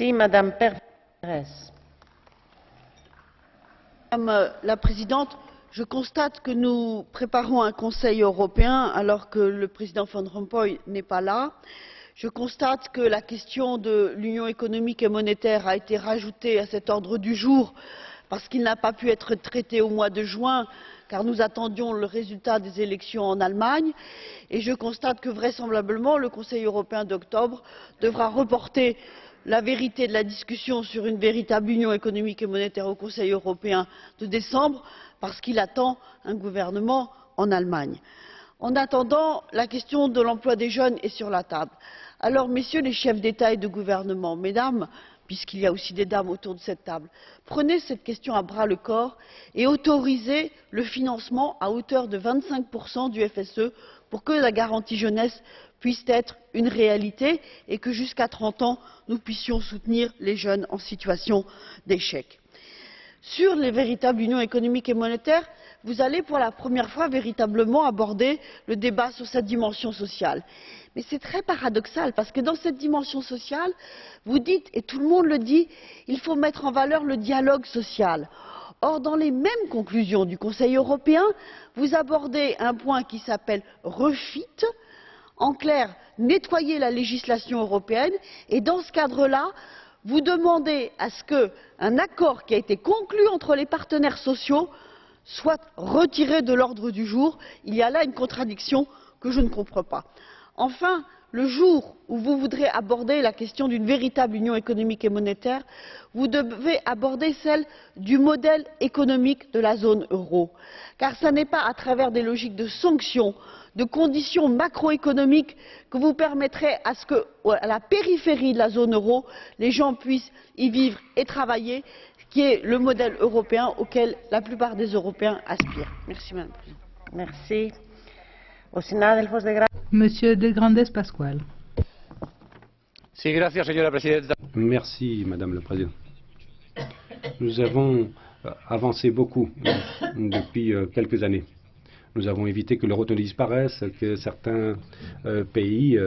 Merci, Madame Pérez. Madame la Présidente, je constate que nous préparons un Conseil européen alors que le président Van Rompuy n'est pas là. Je constate que la question de l'union économique et monétaire a été rajoutée à cet ordre du jour parce qu'il n'a pas pu être traité au mois de juin, car nous attendions le résultat des élections en Allemagne. Et je constate que vraisemblablement le Conseil européen d'octobre devra reporter la vérité de la discussion sur une véritable union économique et monétaire au Conseil européen de décembre, parce qu'il attend un gouvernement en Allemagne. En attendant, la question de l'emploi des jeunes est sur la table. Alors, messieurs les chefs d'État et de gouvernement, mesdames, puisqu'il y a aussi des dames autour de cette table, prenez cette question à bras le corps et autorisez le financement à hauteur de 25% du FSE pour que la garantie jeunesse puisse être une réalité et que jusqu'à 30 ans, nous puissions soutenir les jeunes en situation d'échec. Sur les véritables unions économiques et monétaires, vous allez pour la première fois véritablement aborder le débat sur cette dimension sociale. Mais c'est très paradoxal parce que dans cette dimension sociale, vous dites, et tout le monde le dit, il faut mettre en valeur le dialogue social. Or, dans les mêmes conclusions du Conseil européen, vous abordez un point qui s'appelle refit, en clair, nettoyer la législation européenne, et dans ce cadre-là, vous demandez à ce qu'un accord qui a été conclu entre les partenaires sociaux soit retiré de l'ordre du jour. Il y a là une contradiction que je ne comprends pas. Enfin, le jour où vous voudrez aborder la question d'une véritable union économique et monétaire, vous devez aborder celle du modèle économique de la zone euro. Car ce n'est pas à travers des logiques de sanctions, de conditions macroéconomiques que vous permettrez à ce qu'à la périphérie de la zone euro, les gens puissent y vivre et travailler, qui est le modèle européen auquel la plupart des Européens aspirent. Merci, Madame la Présidente. Merci. Monsieur de Grandes Pascual. Sí, gracias, señora presidenta. Merci, Madame la Présidente. Nous avons avancé beaucoup depuis quelques années. Nous avons évité que l'euro ne disparaisse, que certains pays